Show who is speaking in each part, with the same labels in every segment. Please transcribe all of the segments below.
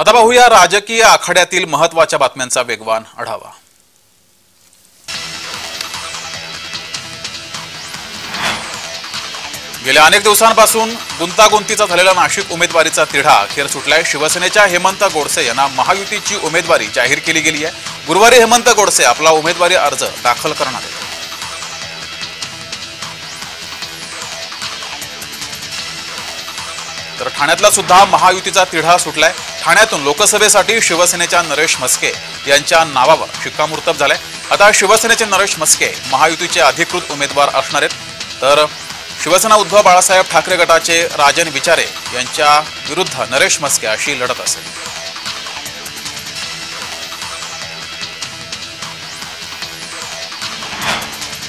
Speaker 1: आता पाहूया राजकीय आखाड्यातील महत्त्वाच्या बातम्यांचा वेगवान आढावा। गेल्या अनेक दिवसांपासून गुंतागुंतीचा झालेला नाशिक उमेदवारीचा तिढा अखेर सुटलाय। शिवसेनेच्या हेमंत गोडसे यांना महायुतीची उमेदवारी जाहीर केली गेली आहे। गुरुवारी हेमंत गोडसे आपला उमेदवारी अर्ज दाखल करणार आहेत। तर ठाण्यातला सुद्धा महायुतीचा तिढा सुटलाय। ठाण्यातून लोकसभेसाठी शिवसेनेच्या नरेश म्हस्के यांच्या नावावर शिक्कामोर्तब झालंय। आता शिवसेनेचे नरेश म्हस्के महायुतीचे अधिकृत उमेदवार असणार आहेत। तर शिवसेना उद्धव बाळासाहेब ठाकरे गटाचे राजन विचारे यांच्या विरुद्ध नरेश म्हस्के अशी लढत असेल।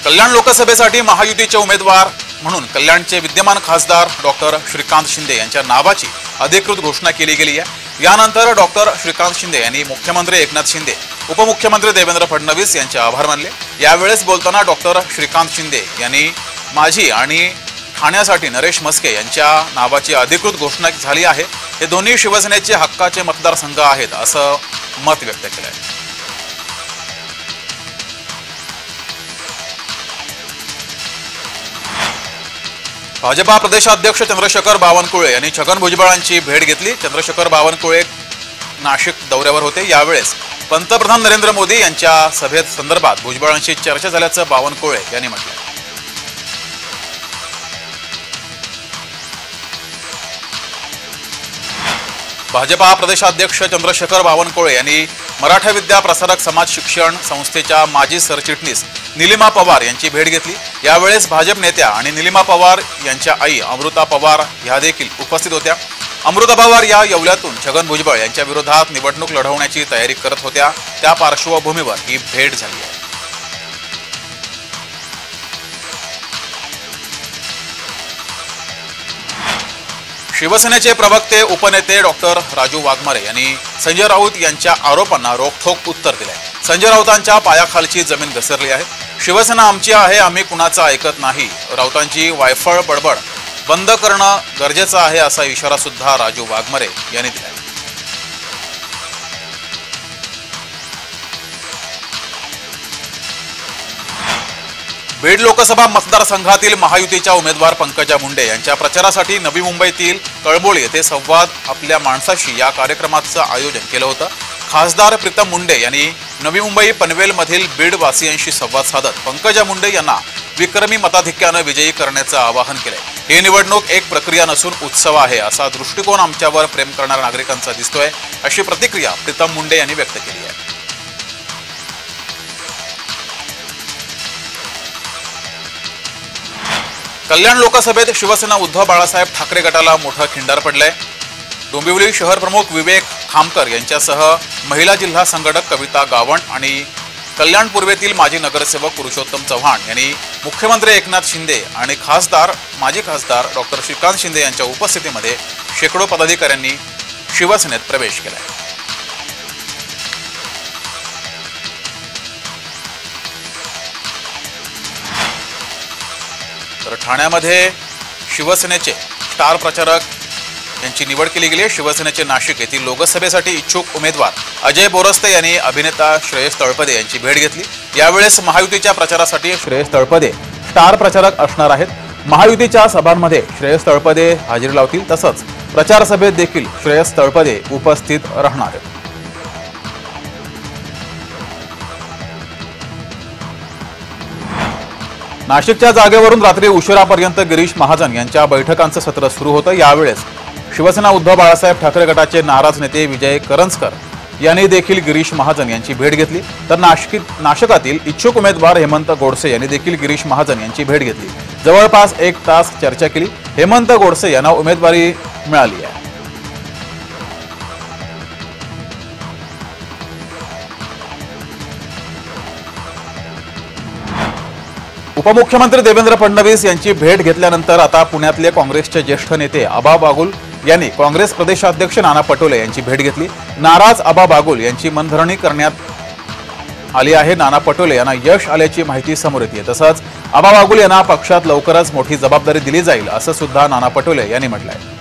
Speaker 1: कल्याण लोकसभेसाठी महायुतीचे उमेदवार म्हणून कल्याणचे विद्यमान खासदार डॉक्टर श्रीकांत शिंदे यांच्या नावाची अधिकृत घोषणा केली गेली आहे। यानंतर डॉक्टर श्रीकांत शिंदे यांनी मुख्यमंत्री एकनाथ शिंदे, उपमुख्यमंत्री देवेंद्र फडणवीस यांचे आभार मानले। यावेळेस बोलताना डॉक्टर श्रीकांत शिंदे यांनी माझी आणि ठाण्यासाठी नरेश म्हस्के यांच्या नावाची अधिकृत घोषणा झाली आहे। हे दोन्ही शिवसेनेचे हक्काचे मतदारसंघ आहेत असं मत व्यक्त केलं आहे। भाजपा प्रदेशाध्यक्ष चंद्रशेखर बावनकुळे यांनी छगन भुजबळांची भेट घेतली। चंद्रशेखर बावनकुळे नाशिक दौऱ्यावर होते। यावेळेस पंतप्रधान नरेंद्र मोदी यांच्या सभेत संदर्भात भुजबळांशी चर्चा झाल्याचं बावनकुळे यांनी म्हटलं। भाजपा प्रदेशाध्यक्ष चंद्रशेखर बावनकुळे यांनी मराठा विद्या प्रसारक समाज शिक्षण संस्थेच्या माजी सरचिटणीस निलिमा पवार यांची भेट घेतली। यावेळेस भाजप नेत्या आणि निलिमा पवार यांच्या आई अमृता पवार ह्या देखील उपस्थित होत्या। अमृता पवार या येवल्यातून छगन भुजबळ यांच्या विरोधात निवडणूक लढवण्याची तयारी करत होत्या। त्या पार्श्वभूमीवर ही भेट झाली आहे। शिवसेनेचे प्रवक्ते उपनेते डॉक्टर राजू वाघमारे यांनी संजय राऊत यांच्या आरोपांना रोखठोक उत्तर दिले। संजय राऊतांच्या पायाखालची जमीन घसरली आहे। शिवसेना आमची आहे, आम्ही कुणाचं ऐकत नाही। राऊतांची वायफळ बडबड बंद करणं गरजेचं आहे असा इशारा सुद्धा राजू वाघमारे यांनी दिला। बीड लोकसभा मतदारसंघातील महायुतीच्या उमेदवार पंकजा मुंडे यांच्या प्रचारासाठी नवी मुंबईतील कळबोळी येथे संवाद आपल्या माणसाशी या कार्यक्रमाचं आयोजन केलं होतं। खासदार प्रीतम मुंडे यांनी नवी मुंबई पनवेलमधील बीड वासियांशी संवाद साधत पंकजा मुंडे यांना विक्रमी मताधिक्यानं विजयी करण्याचं आवाहन केलंय। ही निवडणूक एक प्रक्रिया नसून उत्सव आहे असा दृष्टिकोन आमच्यावर प्रेम करणाऱ्या नागरिकांचा दिसतोय, अशी प्रतिक्रिया प्रीतम मुंडे यांनी व्यक्त केली आहे। कल्याण लोकसभेत शिवसेना उद्धव बाळासाहेब ठाकरे गटाला मोठं खिंडार पडलंय। डोंबिवली शहर प्रमुख विवेक खामकर यांच्यासह महिला जिल्हा संघटक कविता गावंड आणि कल्याण पूर्वेतील माजी नगरसेवक पुरुषोत्तम चव्हाण यांनी मुख्यमंत्री एकनाथ शिंदे आणि माजी खासदार डॉक्टर श्रीकांत शिंदे यांच्या उपस्थितीमध्ये शेकडो पदाधिकाऱ्यांनी शिवसेनेत प्रवेश केलाय। तर ठाण्यामध्ये शिवसेनेचे स्टार प्रचारक यांची निवड केली गेली आहे। शिवसेनेचे नाशिक येथील लोकसभेसाठी इच्छुक उमेदवार अजय बोरस्ते यांनी अभिनेता श्रेयस तळपदे यांची भेट घेतली। यावेळेस महायुतीच्या प्रचारासाठी श्रेयस तळपदे स्टार प्रचारक असणार आहेत। महायुतीच्या सभांमध्ये श्रेयस तळपदे हजेरी लावतील, तसंच प्रचार सभेत देखील श्रेयस तळपदे उपस्थित राहणार आहेत। नाशिकच्या जागेवरून रात्री उशिरापर्यंत गिरीश महाजन यांच्या बैठकांचं सत्र सुरू होतं। यावेळेस शिवसेना उद्धव बाळासाहेब ठाकरे गटाचे नाराज नेते विजय करंजकर यांनी देखील गिरीश महाजन यांची भेट घेतली। तर नाशिकातील इच्छुक उमेदवार हेमंत गोडसे यांनी देखील गिरीश महाजन यांची भेट घेतली। जवळपास 1 तास चर्चा केली। हेमंत गोडसे यांना उमेदवारी मिळाली आहे। उपमुख्यमंत्री देवेंद्र फडणवीस यांची भेट घेतल्यानंतर आता पुण्यातले काँग्रेसचे ज्येष्ठ नेते आबा बागुल यांनी काँग्रेस प्रदेशाध्यक्ष नाना पटोले यांची भेट घेतली। नाराज आबा बागुल यांची मनधरणी करण्यात आली आहे। नाना पटोले यांना यश आल्याची माहिती समोर येते। तसंच आबा बागुल यांना पक्षात लवकरच मोठी जबाबदारी दिली जाईल असं सुद्धा नाना पटोले यांनी म्हटलंय।